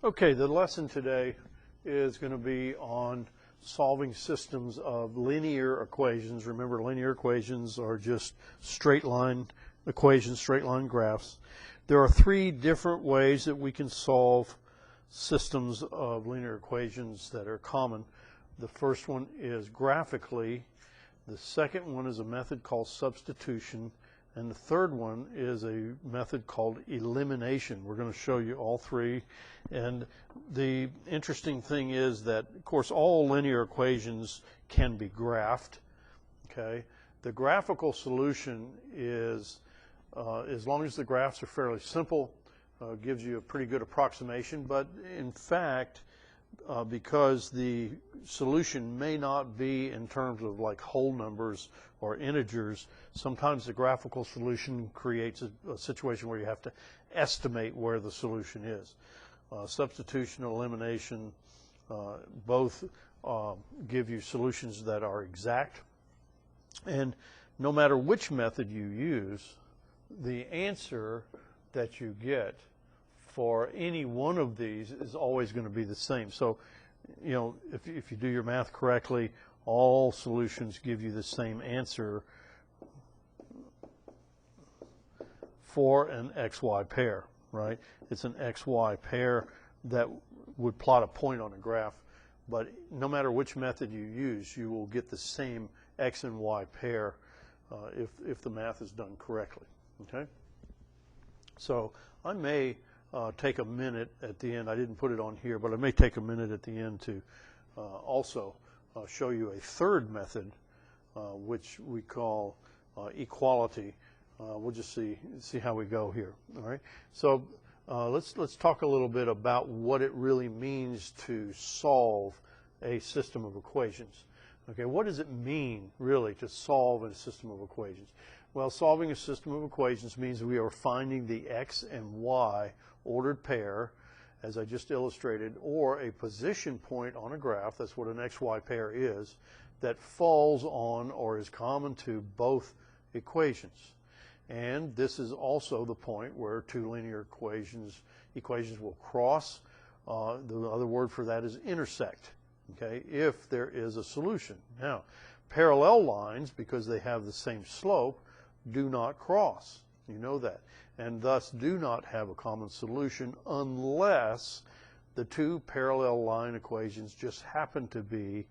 Okay, the lesson today is going to be on solving systems of linear equations. Remember, linear equations are just straight line equations, straight line graphs. There are three different ways that we can solve systems of linear equations that are common. The first one is graphically. The second one is a method called substitution. And the third one is a method called elimination. We're going to show you all three. And the interesting thing is that, of course, all linear equations can be graphed. Okay? The graphical solution is, as long as the graphs are fairly simple, gives you a pretty good approximation. But in fact, because the solution may not be in terms of like whole numbers or integers, sometimes the graphical solution creates a situation where you have to estimate where the solution is. Substitution and elimination both give you solutions that are exact, and no matter which method you use, the answer that you get for any one of these is always going to be the same. So, you know, if you do your math correctly, all solutions give you the same answer for an XY pair, right? It's an XY pair that would plot a point on a graph, but no matter which method you use, you will get the same X and Y pair if the math is done correctly, okay? So I may take a minute at the end. I didn't put it on here, but I may take a minute at the end to also show you a third method, which we call equality. We'll just see how we go here. All right. So let's talk a little bit about what it really means to solve a system of equations. Okay. What does it mean really to solve a system of equations? Well, solving a system of equations means we are finding the X and Y ordered pair, as I just illustrated, or a position point on a graph, that's what an XY pair is, that falls on or is common to both equations. And this is also the point where two linear equations will cross. The other word for that is intersect, okay, if there is a solution. Now, parallel lines, because they have the same slope, do not cross. You know that. And thus do not have a common solution unless the two parallel line equations just happen to be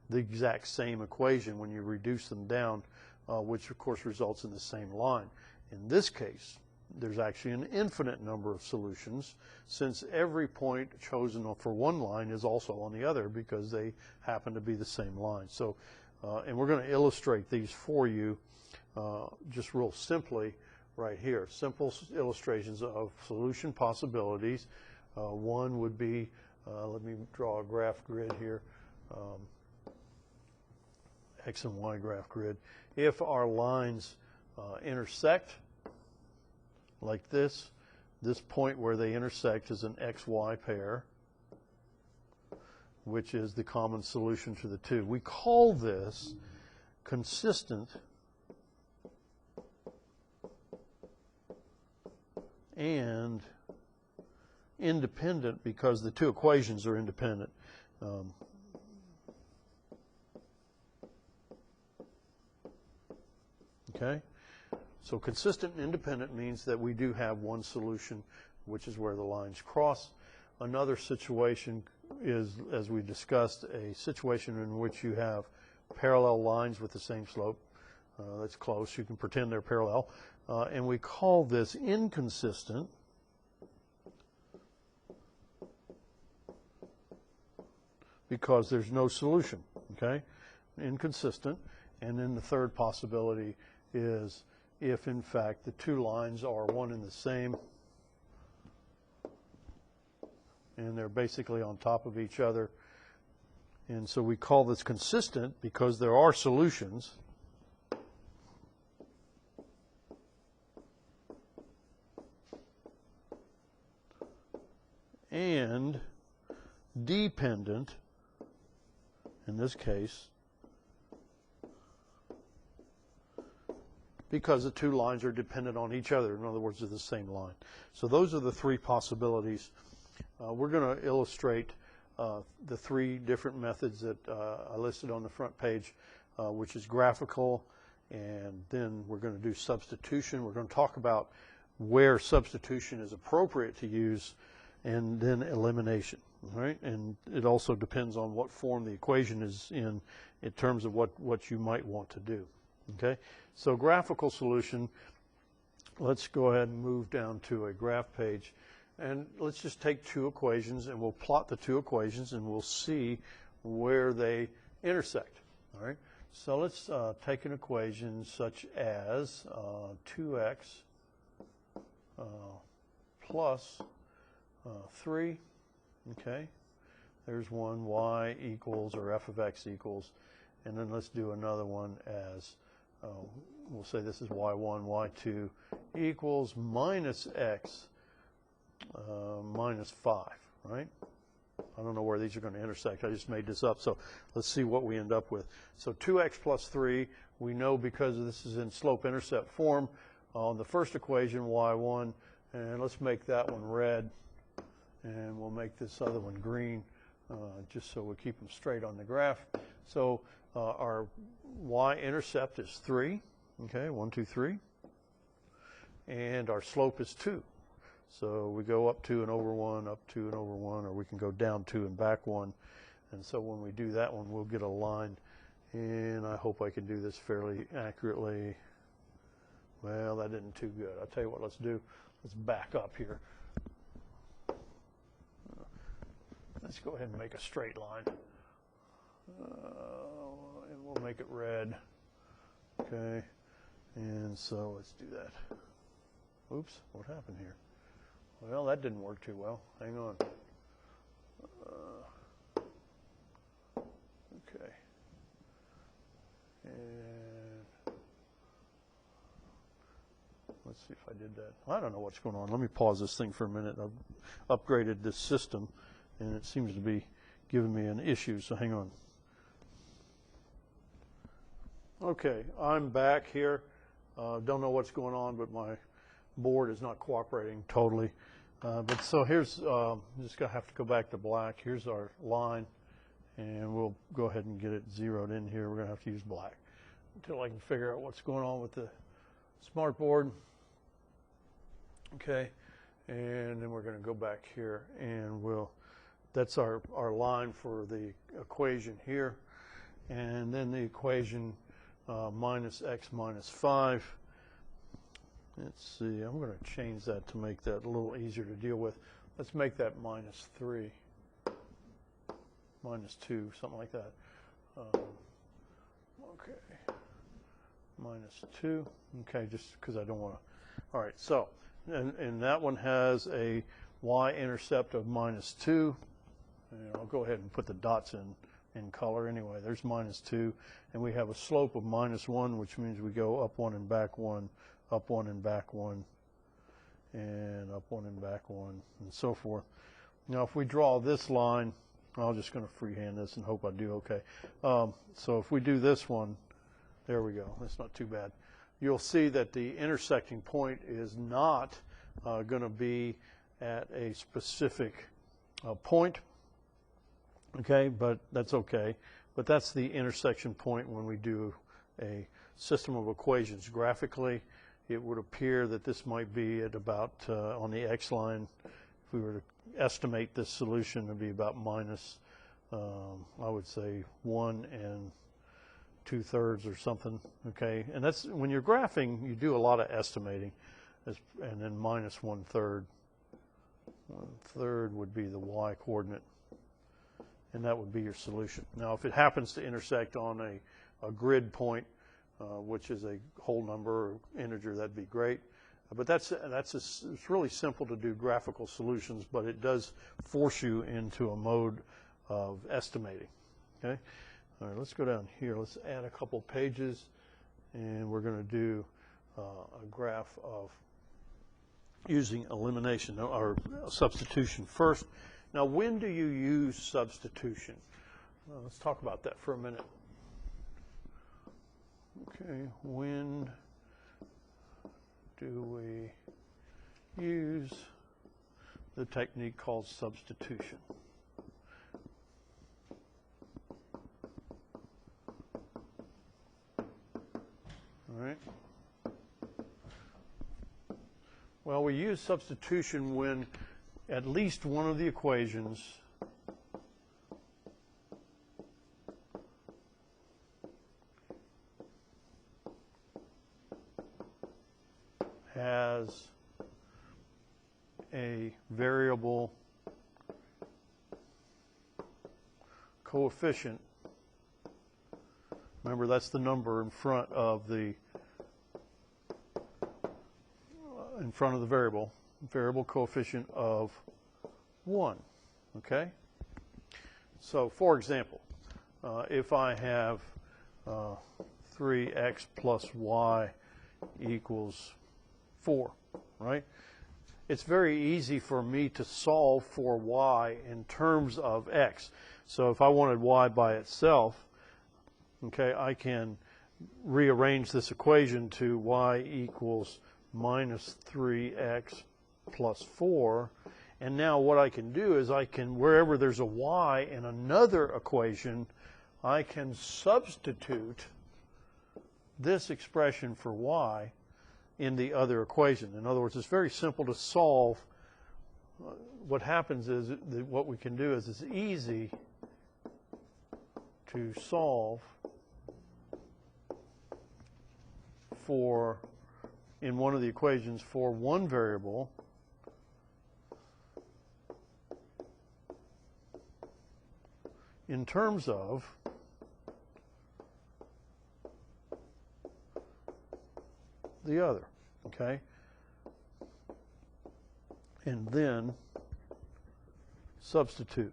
the exact same equation when you reduce them down, which of course results in the same line. In this case, there's actually an infinite number of solutions, since every point chosen for one line is also on the other because they happen to be the same line. So, and we're going to illustrate these for you just real simply right here. Simple illustrations of solution possibilities. One would be, let me draw a graph grid here, X and Y graph grid. If our lines intersect like this point where they intersect is an XY pair, which is the common solution to the two. We call this consistent and independent because the two equations are independent. Okay? So consistent and independent means that we do have one solution, which is where the lines cross. Another situation is, as we discussed, a situation in which you have parallel lines with the same slope. That's close. You can pretend they're parallel. And we call this inconsistent because there's no solution, okay? Inconsistent. And then the third possibility is if, in fact, the two lines are one and the same, and they're basically on top of each other. And so we call this consistent because there are solutions. And dependent, in this case, because the two lines are dependent on each other. In other words, they're the same line. So those are the three possibilities We're going to illustrate the three different methods that I listed on the front page, which is graphical, and then we're going to do substitution. We're going to talk about where substitution is appropriate to use, and then elimination, right? And it also depends on what form the equation is in terms of what you might want to do, okay? So graphical solution, let's go ahead and move down to a graph page, and let's just take two equations, and we'll plot the two equations, and we'll see where they intersect, all right? So let's take an equation such as 2x plus 3, okay? There's one, y equals, or f of x equals, and then let's do another one as, we'll say this is y1, y2 equals minus x minus 5, right? I don't know where these are going to intersect. I just made this up, so let's see what we end up with. So 2x plus 3, we know because this is in slope-intercept form. On the first equation, y1, and let's make that one red, and we'll make this other one green, just so we keep them straight on the graph. So our y-intercept is 3, okay, 1, 2, 3, and our slope is 2. So we go up 2 and over 1, up 2 and over 1, or we can go down 2 and back 1. And so when we do that one, we'll get a line, and I hope I can do this fairly accurately. Well, that didn't too good. I'll tell you what, let's back up here. Let's go ahead and make a straight line. And we'll make it red. Okay. And so let's do that. Oops, what happened here? Well, that didn't work too well. Hang on. Okay. And let's see if I did that. I don't know what's going on. Let me pause this thing for a minute. I've upgraded this system, and it seems to be giving me an issue, so hang on. Okay, I'm back here. Don't know what's going on, but my board is not cooperating totally. But so here's, just gonna have to go back to black. Here's our line, and we'll go ahead and get it zeroed in here. We're gonna have to use black until I can figure out what's going on with the smart board. Okay, and then we're gonna go back here, and that's our line for the equation here, and then the equation minus x minus 5. Let's see, I'm going to change that to make that a little easier to deal with. Let's make that minus 3, minus 2, something like that. Okay, minus 2, okay, just because I don't want to. All right, so, and that one has a y-intercept of minus 2. And I'll go ahead and put the dots in color anyway. There's minus 2, and we have a slope of minus 1, which means we go up 1 and back 1, up 1 and back 1, and up 1 and back 1, and so forth. Now, if we draw this line, I'm just going to freehand this and hope I do okay. So if we do this one, there we go. That's not too bad. You'll see that the intersecting point is not going to be at a specific point. Okay, but that's okay. But that's the intersection point when we do a system of equations graphically. It would appear that this might be at about, on the x-line, if we were to estimate this solution, it would be about minus, I would say, 1 2/3 or something, okay? And that's, when you're graphing, you do a lot of estimating, and then minus 1/3. 1/3 would be the y-coordinate, and that would be your solution. Now, if it happens to intersect on a grid point, which is a whole number or integer, that'd be great. But it's really simple to do graphical solutions, but it does force you into a mode of estimating. Okay. All right. Let's go down here. Let's add a couple pages, and we're going to do a graph of using elimination or substitution first. Now, when do you use substitution? Let's talk about that for a minute. Okay, when do we use the technique called substitution. All right. Well, we use substitution when at least one of the equations has a variable coefficient. Remember, that's the number in front of the variable coefficient of 1. Okay? So, for example, if I have 3x plus y equals 4, right? It's very easy for me to solve for y in terms of x. So if I wanted y by itself, okay, I can rearrange this equation to y equals minus 3x plus 4. And now what I can do is I can, wherever there's a y in another equation, I can substitute this expression for y in the other equation. In other words, it's very simple to solve. What happens is that what we can do is it's easy to solve for, in one of the equations, for one variable in terms of the other, okay? And then substitute.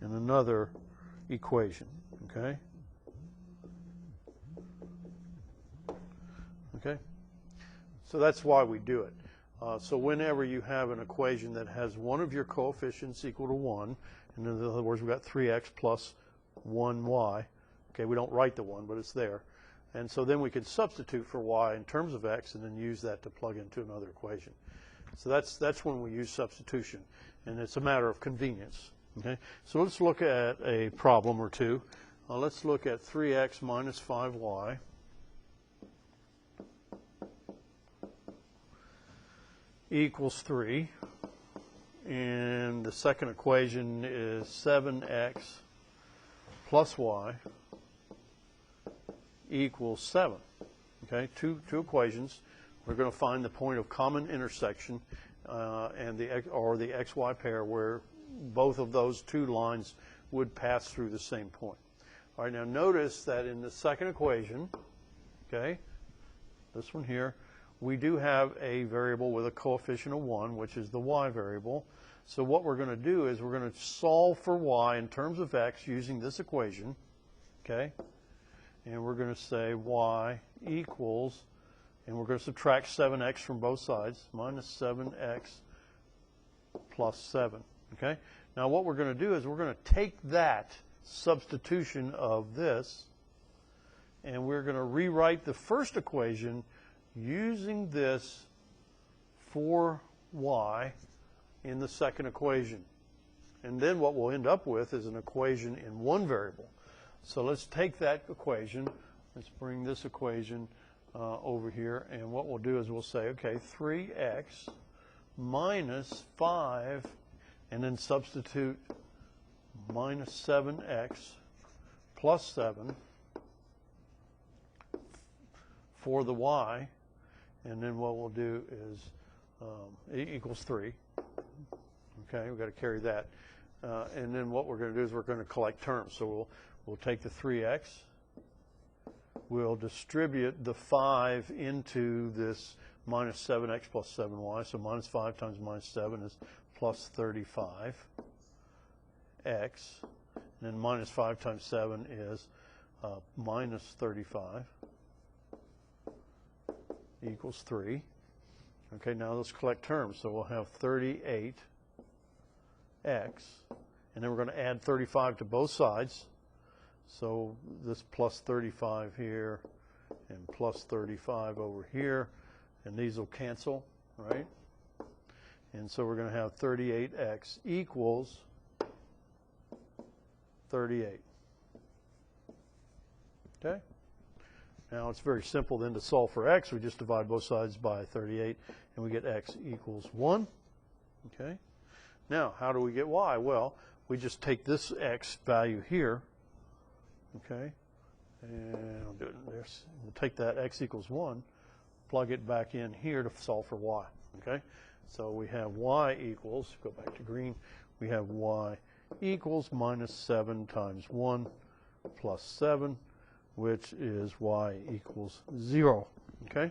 In another equation, okay? Okay? So that's why we do it. So whenever you have an equation that has one of your coefficients equal to 1, and in other words, we've got 3x plus 1y. Okay, we don't write the 1, but it's there. And so then we can substitute for y in terms of x and then use that to plug into another equation. So that's when we use substitution, and it's a matter of convenience. Okay, so let's look at a problem or two. Let's look at 3x minus 5y equals 3, and the second equation is 7x plus y equals 7. Okay, two equations. We're going to find the point of common intersection and the xy pair where both of those two lines would pass through the same point. All right, now notice that in the second equation, okay, this one here, we do have a variable with a coefficient of 1, which is the y variable. So what we're going to do is we're going to solve for y in terms of x using this equation, okay? And we're going to say y equals, and we're going to subtract 7x from both sides, minus 7x plus 7, okay? Now what we're going to do is we're going to take that substitution of this, and we're going to rewrite the first equation using this for y in the second equation. And then what we'll end up with is an equation in one variable. So let's take that equation, let's bring this equation over here, and what we'll do is we'll say, okay, 3x minus 5, and then substitute minus 7x plus 7 for the y. And then what we'll do is equals 3. Okay, we've got to carry that. And then what we're going to do is we're going to collect terms. So we'll take the 3x. We'll distribute the 5 into this minus 7x plus 7y. So minus 5 times minus 7 is plus 35x. And then minus 5 times 7 is minus 35. Equals 3. Okay, now let's collect terms. So we'll have 38x, and then we're going to add 35 to both sides. So this plus 35 here and plus 35 over here, and these will cancel, right? And so we're going to have 38x equals 38. Okay? Now it's very simple then to solve for x. We just divide both sides by 38, and we get x equals 1. Okay? Now, how do we get y? Well, we just take this x value here, okay, and I'll do it in this. We'll take that x equals 1, plug it back in here to solve for y, okay? So we have y equals, go back to green, we have y equals minus 7 times 1 plus 7, which is y equals 0, okay?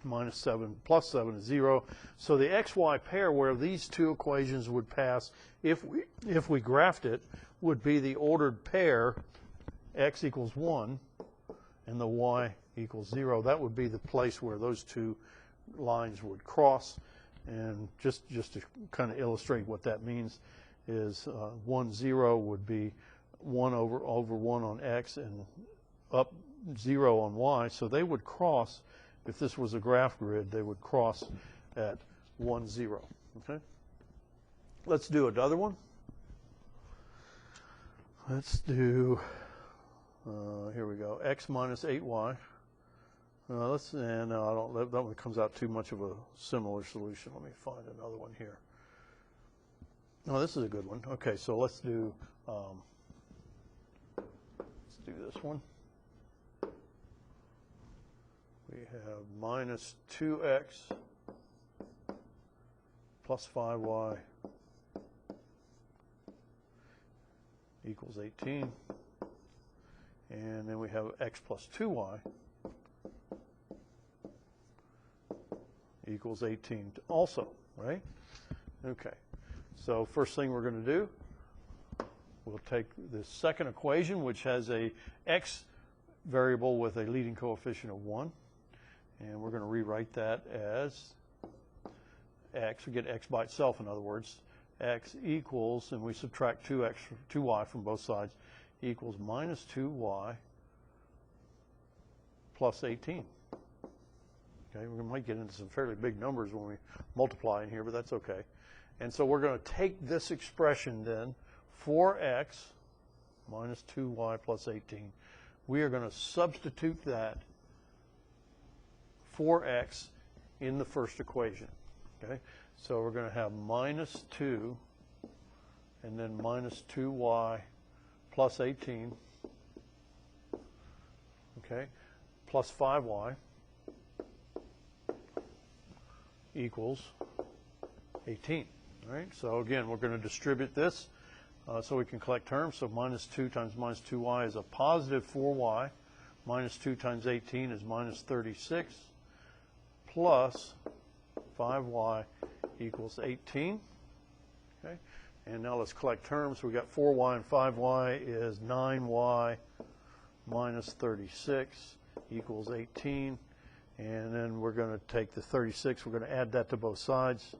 Minus 7 plus 7 is 0. So the xy pair where these two equations would pass if we graphed it would be the ordered pair x equals 1 and the y equals 0. That would be the place where those two lines would cross. And just to kind of illustrate what that means is 1, 0 would be 1 over 1 on x and up 0 on y. So they would cross, if this was a graph grid, they would cross at 1, 0. Okay? Let's do another one. Let's do, here we go, x minus 8y. That one comes out too much of a similar solution. Let me find another one here. No, this is a good one. Okay, so let's do this one. We have minus 2x plus 5y equals 18. And then we have x plus 2y equals 18 also, right? Okay. So first thing we're going to do, we'll take this second equation, which has a x variable with a leading coefficient of 1. And we're going to rewrite that as x. We get x by itself, in other words. X equals, and we subtract 2y from both sides, equals minus 2y plus 18. Okay, we might get into some fairly big numbers when we multiply in here, but that's okay. And so we're going to take this expression then, 4x minus 2y plus 18. We are going to substitute that 4x in the first equation. Okay, so we're going to have minus 2 and then minus 2y plus 18, okay, plus 5y equals 18. All right, so again, we're going to distribute this so we can collect terms. So minus 2 times minus 2y is a positive 4y. Minus 2 times 18 is minus 36. Plus 5y equals 18. Okay, and now let's collect terms. We got 4y and 5y is 9y minus 36 equals 18. And then we're going to take the 36, we're going to add that to both sides.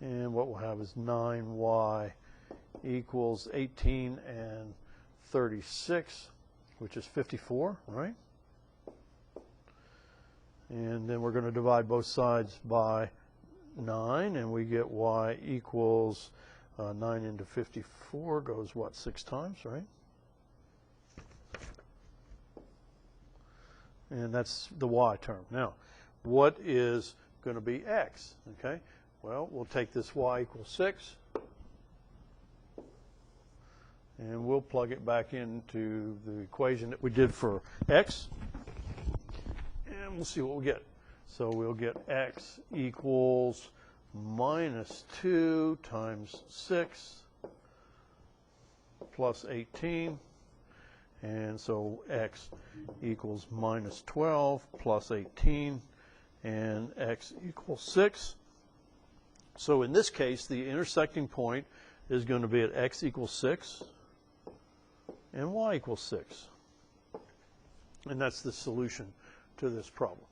And what we'll have is 9y equals 18 and 36, which is 54, right? And then we're going to divide both sides by 9, and we get y equals 9 into 54 goes, what, 6 times, right? And that's the y term. Now, what is going to be x? Okay, well, we'll take this y equals 6, and we'll plug it back into the equation that we did for x, and we'll see what we get. So we'll get x equals minus 2 times 6 plus 18. And so x equals minus 12 plus 18, and x equals 6. So in this case, the intersecting point is going to be at x equals 6 and y equals 6. And that's the solution to this problem.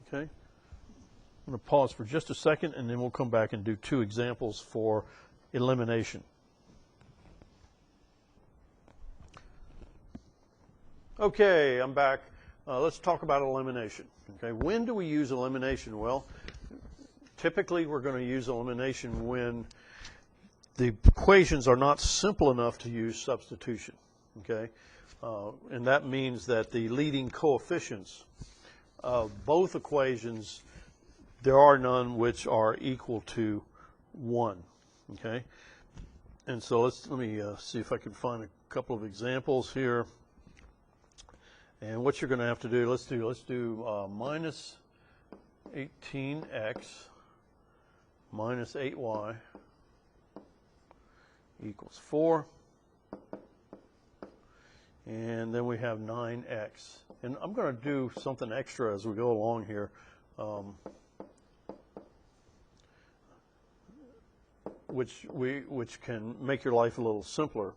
Okay? I'm going to pause for just a second, and then we'll come back and do 2 examples for elimination. Okay, I'm back. Let's talk about elimination. Okay, when do we use elimination? Well, typically we're going to use elimination when the equations are not simple enough to use substitution. Okay, and that means that the leading coefficients of both equations, there are none which are equal to 1. Okay, and so let me see if I can find a couple of examples here. And what you're going to have to do, let's do minus 18x minus 8y equals 4. And then we have 9x. And I'm going to do something extra as we go along here. Which can make your life a little simpler.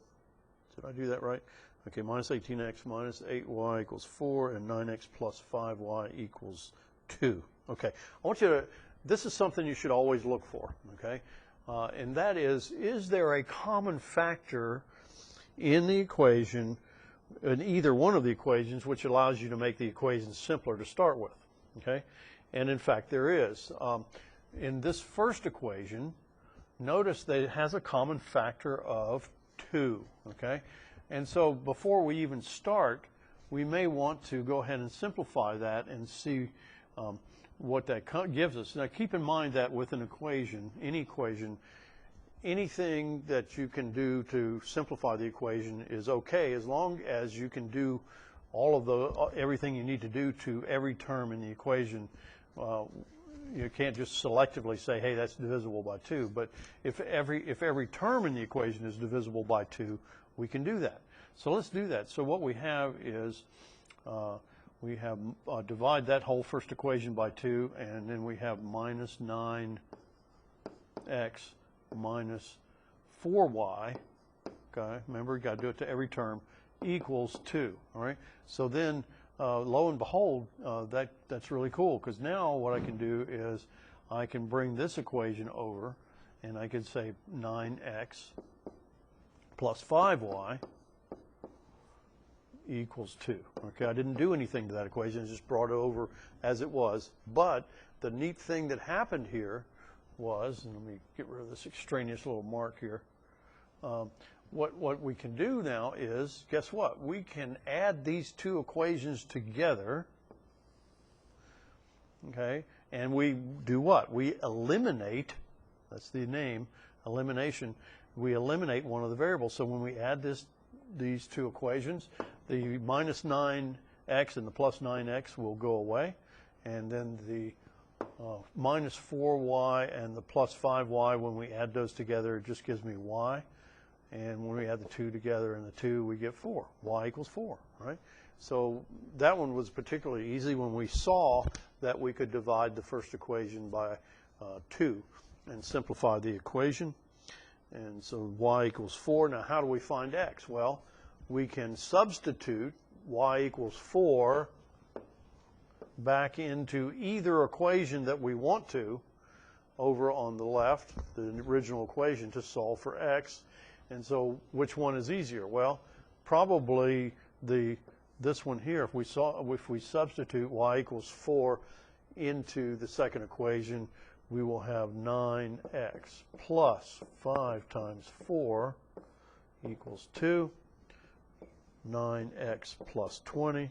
Did I do that right? Okay, minus 18x minus 8y equals 4, and 9x plus 5y equals 2. Okay, I want you to, this is something you should always look for, okay? And that is there a common factor in the equation, in either one of the equations, which allows you to make the equation simpler to start with, okay? And in fact, there is. In this first equation, notice that it has a common factor of 2, okay? And so before we even start, we may want to go ahead and simplify that and see what that gives us. Now keep in mind that with an equation, any equation, anything that you can do to simplify the equation is okay as long as you can do all of everything you need to do to every term in the equation. You can't just selectively say, hey, that's divisible by 2. But if every term in the equation is divisible by 2, we can do that. So let's do that. So what we have is we have divide that whole first equation by 2, and then we have minus 9x minus 4y. Okay, remember, you got to do it to every term, equals 2. All right. So then, lo and behold, that's really cool, because now what I can do is I can bring this equation over, and I can say 9x plus 5y equals 2. Okay, I didn't do anything to that equation, I just brought it over as it was. But the neat thing that happened here was, and let me get rid of this extraneous little mark here. What we can do now is, guess what? We can add these two equations together, okay, and we do what? We eliminate, that's the name, elimination. We eliminate one of the variables. So when we add these two equations, the minus 9x and the plus 9x will go away, and then the minus 4y and the plus 5y, when we add those together, it just gives me y. And when we add the 2 together and the 2, we get 4. Y equals 4, right? So that one was particularly easy when we saw that we could divide the first equation by 2 and simplify the equation. And so y equals 4. Now, how do we find x? Well, we can substitute y equals 4 back into either equation that we want to over on the left, the original equation, to solve for x. And so which one is easier? Well, probably this one here. If we substitute y equals 4 into the second equation, we will have 9x plus 5 times 4 equals 2. 9x plus 20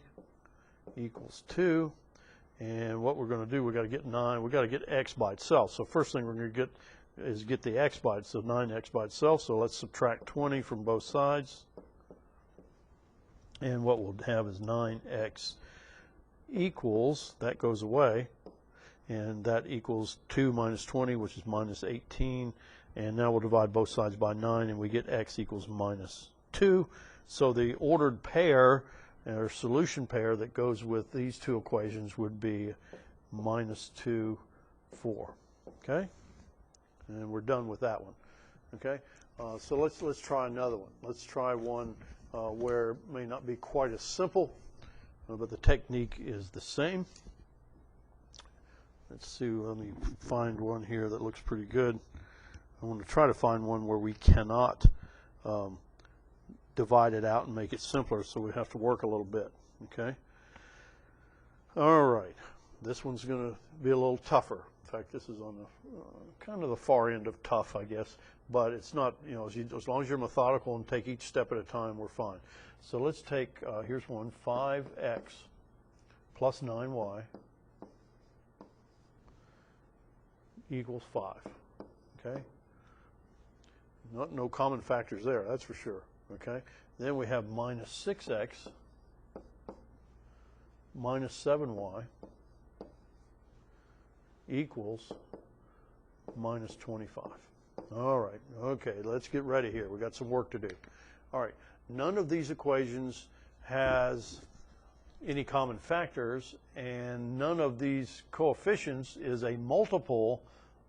equals 2. And what we're going to do, we've got to get 9. We've got to get x by itself. So first thing we're going to get the x by itself, so 9x by itself. So let's subtract 20 from both sides. And what we'll have is 9x equals, that goes away, and that equals 2 minus 20, which is minus 18. And now we'll divide both sides by 9, and we get x equals minus 2. So the ordered pair, or solution pair, that goes with these two equations would be minus 2, 4. Okay? And we're done with that one. Okay? So let's try another one. Let's try one where it may not be quite as simple, but the technique is the same. Let's see, let me find one here that looks pretty good. I want to try to find one where we cannot divide it out and make it simpler, so we have to work a little bit, okay? All right, this one's going to be a little tougher. In fact, this is on the kind of the far end of tough, I guess, but it's not, you know, as long as you're methodical and take each step at a time, we're fine. So let's take, here's one, 5x plus 9y equals 5, okay? No common factors there, that's for sure, okay? Then we have minus 6x minus 7y equals minus 25. All right, okay, let's get ready here. We got some work to do. All right, none of these equations has any common factors, and none of these coefficients is a multiple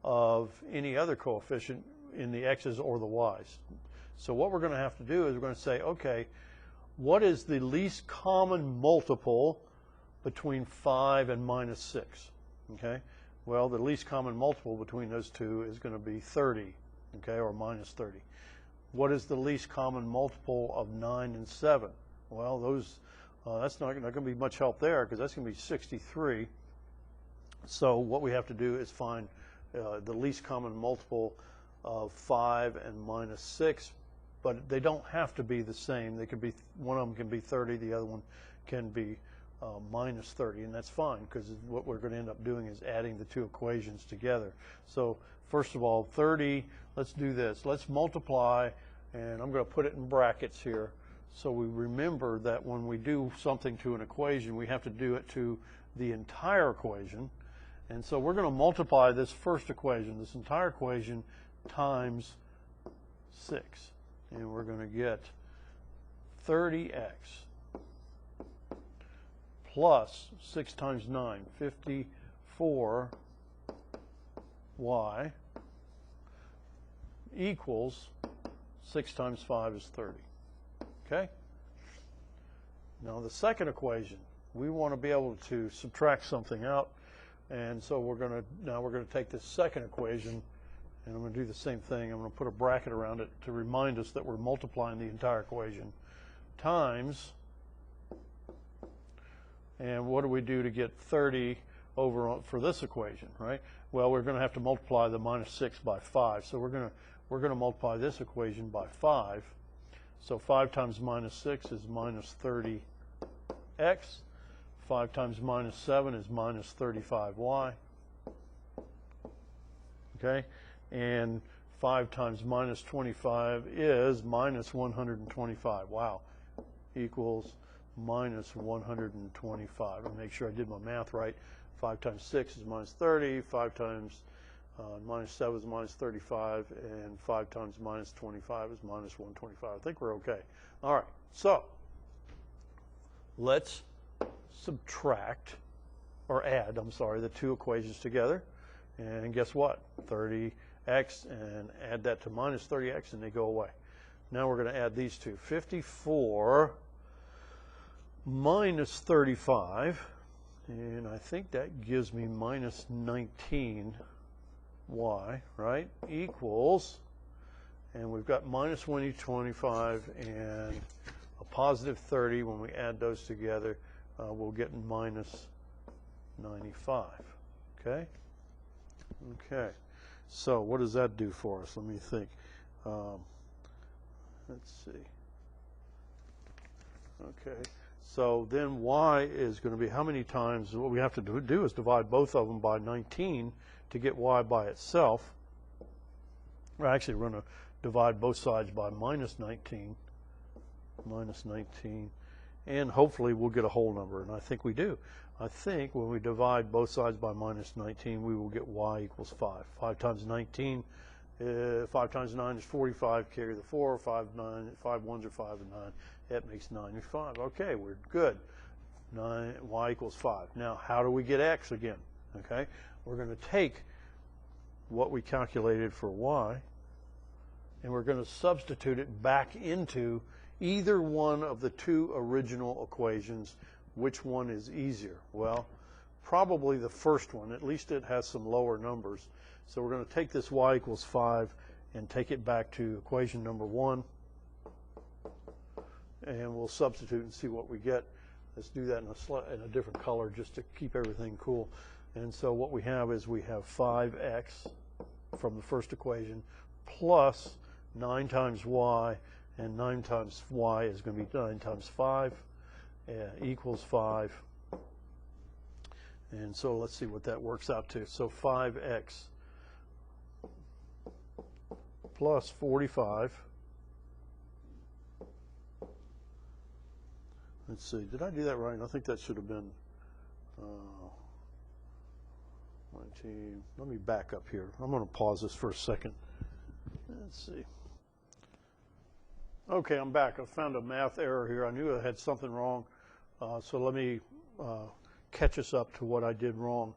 of any other coefficient in the x's or the y's. So what we're going to have to do is we're going to say, okay, what is the least common multiple between 5 and minus 6? Okay, well, the least common multiple between those two is going to be 30, okay, or minus 30. What is the least common multiple of 9 and 7? Well, those that's not going to be much help there, because that's going to be 63. So what we have to do is find the least common multiple of 5 and minus 6, but they don't have to be the same. They could be, one of them can be 30, the other one can be minus 30, and that's fine, because what we're going to end up doing is adding the two equations together. So first of all, 30, let's do this. Let's multiply, and I'm going to put it in brackets here, so we remember that when we do something to an equation, we have to do it to the entire equation. And so we're going to multiply this first equation, this entire equation, times 6. And we're going to get 30x plus 6 times 9, 54y equals 6 times 5 is 30. Okay? Now the second equation, we want to be able to subtract something out, and so we're going to take this second equation, and I'm going to do the same thing. I'm going to put a bracket around it to remind us that we're multiplying the entire equation, times, and what do we do to get 30 over for this equation, right? Well, we're going to have to multiply the minus 6 by 5. So we're going to multiply this equation by 5. So 5 times minus 6 is minus 30x. 5 times minus 7 is minus 35y. Okay? And 5 times minus 25 is minus 125. Wow. Equals minus 125. I'll make sure I did my math right. 5 times 6 is minus 30. 5 times minus 7 is minus 35. And 5 times minus 25 is minus 125. I think we're okay. All right. So let's subtract, or add, I'm sorry, the two equations together. And guess what? 30x, and add that to minus 30x, and they go away. Now we're going to add these two. 54 minus 35, and I think that gives me minus 19y, right, equals, and we've got minus 125 and a positive 30. When we add those together, we'll get minus 95. Okay? Okay. So what does that do for us? Let me think. Let's see. Okay. So then y is going to be how many times? What we have to do is divide both of them by 19 to get y by itself. Or actually, we're going to divide both sides by minus 19. Minus 19. And hopefully we'll get a whole number, and I think we do. I think when we divide both sides by minus 19, we will get y equals 5. 5 times 19, 5 times 9 is 45, carry the 4, 5 ones are 5 and 9. That makes 95. Okay, we're good. Y equals 5. Now, how do we get x again? Okay, we're going to take what we calculated for y, and we're going to substitute it back into either one of the two original equations. Which one is easier? Well, probably the first one. At least it has some lower numbers. So we're going to take this y equals 5 and take it back to equation number 1, and we'll substitute and see what we get. Let's do that in a different color just to keep everything cool. And so what we have is we have 5x from the first equation plus 9 times y, and 9 times y is going to be 9 times 5 equals 5. And so let's see what that works out to. So 5x plus 45. Let's see, did I do that right? I think that should have been 19. Let me back up here. I'm going to pause this for a second. Let's see. Okay, I'm back. I found a math error here. I knew I had something wrong. So let me catch us up to what I did wrong.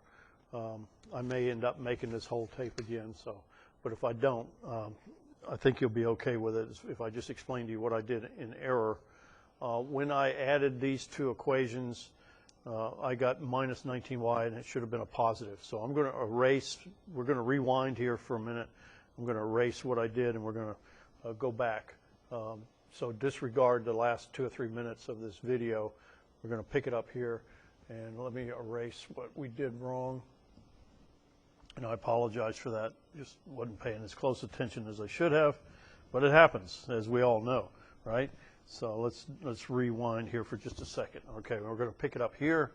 I may end up making this whole tape again, but if I don't, I think you'll be okay with it if I just explain to you what I did in error. When I added these two equations, I got minus 19y, and it should have been a positive. So I'm going to erase. We're going to rewind here for a minute. I'm going to erase what I did, and we're going to go back. So disregard the last 2 or 3 minutes of this video. We're going to pick it up here, and let me erase what we did wrong. And I apologize for that. Just wasn't paying as close attention as I should have, but it happens, as we all know, right? So let's rewind here for just a second. Okay, we're going to pick it up here,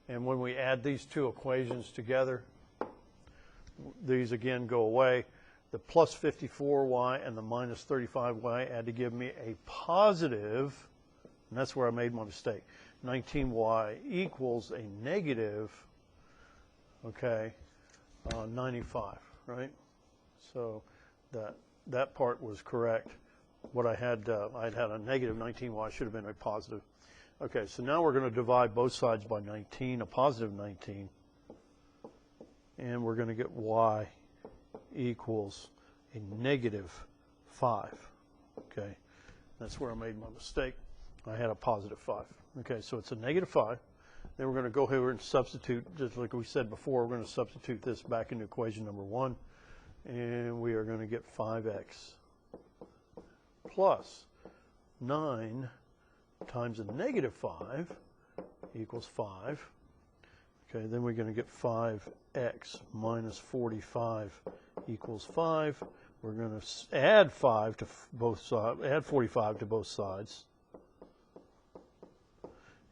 and when we add these two equations together, these again go away. The plus 54y and the minus 35y had to give me a positive, and that's where I made my mistake. 19y equals a negative, okay, 95, right? So that part was correct. What I had a negative 19y, should have been a positive. Okay, so now we're going to divide both sides by 19, a positive 19, and we're going to get y equals a negative 5. Okay, that's where I made my mistake. I had a positive 5. Okay, so it's a negative 5. Then we're going to go here and substitute, just like we said before, we're going to substitute this back into equation number 1, and we are going to get 5x plus 9 times a negative 5 equals 5. Okay, then we're going to get 5x minus 45 equals 5. We're going to add 5 to both sides, add 45 to both sides.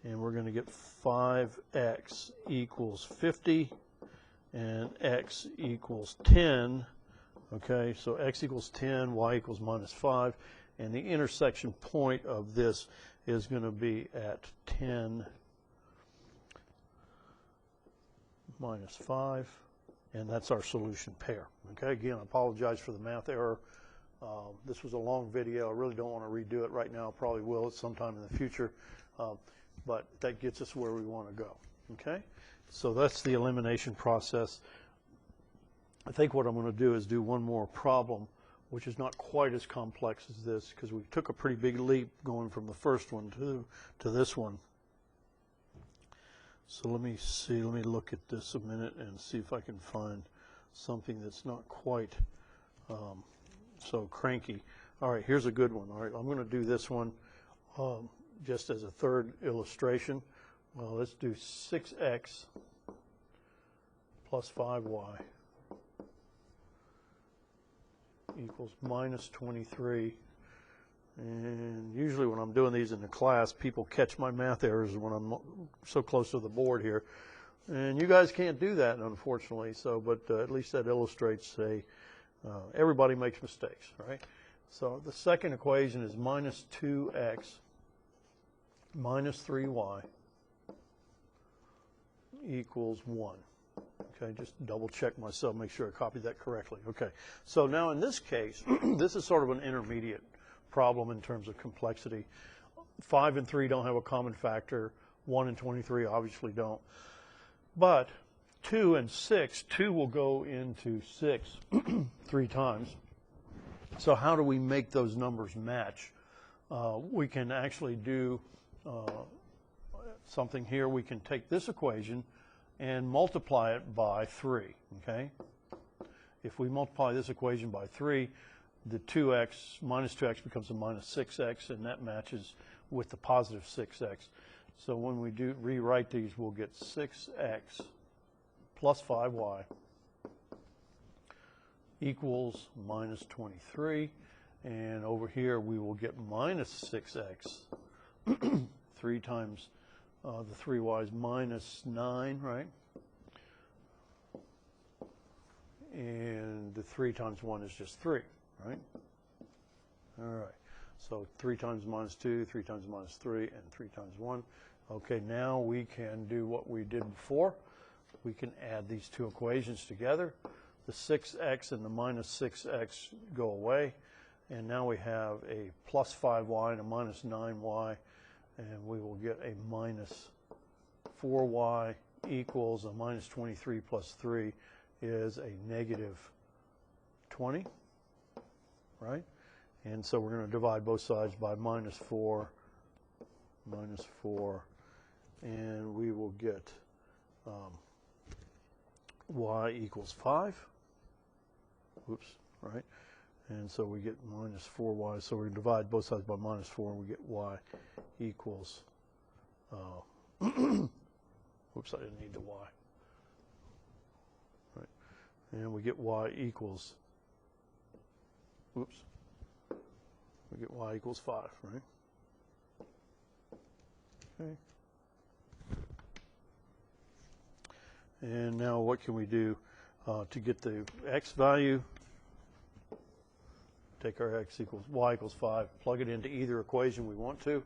And we're going to get 5x equals 50 and x equals 10. Okay, so x equals 10, y equals minus 5. And the intersection point of this is going to be at 10 minus 5, and that's our solution pair. Okay, again, I apologize for the math error. This was a long video. I really don't want to redo it right now. Probably will at some time in the future, but that gets us where we want to go. Okay, so that's the elimination process. I think what I'm going to do is do one more problem, which is not quite as complex as this, because we took a pretty big leap going from the first one to this one. So let me see, let me look at this a minute and see if I can find something that's not quite so cranky. All right, here's a good one. All right, I'm going to do this one just as a third illustration. Well, let's do 6x plus 5y equals minus 23. And usually when I'm doing these in the class, people catch my math errors when I'm so close to the board here. And you guys can't do that, unfortunately. So, but at least that illustrates everybody makes mistakes, right? So the second equation is minus 2x minus 3y equals 1. Okay, just double check myself, make sure I copied that correctly. Okay, so now in this case, this is sort of an intermediate problem in terms of complexity. 5 and 3 don't have a common factor. 1 and 23 obviously don't. But 2 and 6, 2 will go into 6 3 times. So how do we make those numbers match? We can actually do something here. We can take this equation and multiply it by 3, okay? if we multiply this equation by 3, the 2x minus 2x becomes a minus 6x, and that matches with the positive 6x. So when we do rewrite these, we'll get 6x plus 5y equals minus 23. And over here, we will get minus 6x. 3 times the 3y is minus 9, right? And the 3 times 1 is just 3, right? All right. So 3 times minus 2, 3 times minus 3, and 3 times 1. Okay, now we can do what we did before. We can add these two equations together. The 6x and the minus 6x go away. And now we have a plus 5y and a minus 9y. And we will get a minus 4y equals a minus 23 plus 3 is a negative 20, right? And so we're going to divide both sides by minus 4, and we will get y equals 5. Oops, right? And so we get minus 4y. So we divide both sides by minus 4, and we get y equals, oops, I didn't need the y. Right. And we get y equals, oops, we get y equals 5, right? Okay. And now what can we do to get the x value? Take our x equals y equals 5, plug it into either equation we want to,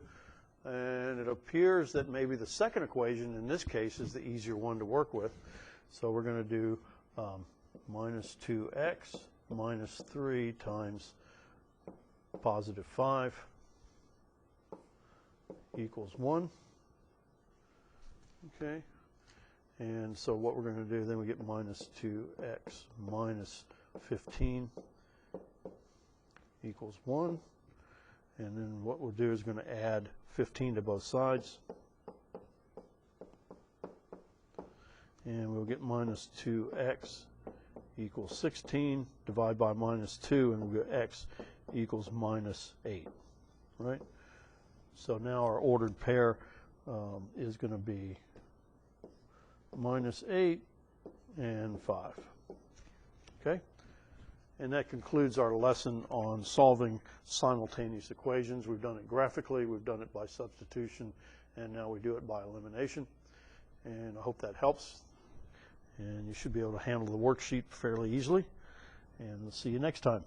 and it appears that maybe the second equation in this case is the easier one to work with. So we're going to do minus 2x minus 3 times positive 5 equals 1. Okay, and so what we're going to do, then we get minus 2x minus 15 equals 1. And then what we'll do is going to add 15 to both sides. And we'll get minus 2x equals 16. Divide by minus 2, and we'll get x equals minus 8. Right? So now our ordered pair is going to be minus 8 and 5. Okay? And that concludes our lesson on solving simultaneous equations. We've done it graphically, we've done it by substitution, and now we do it by elimination. And I hope that helps. And you should be able to handle the worksheet fairly easily. And we'll see you next time.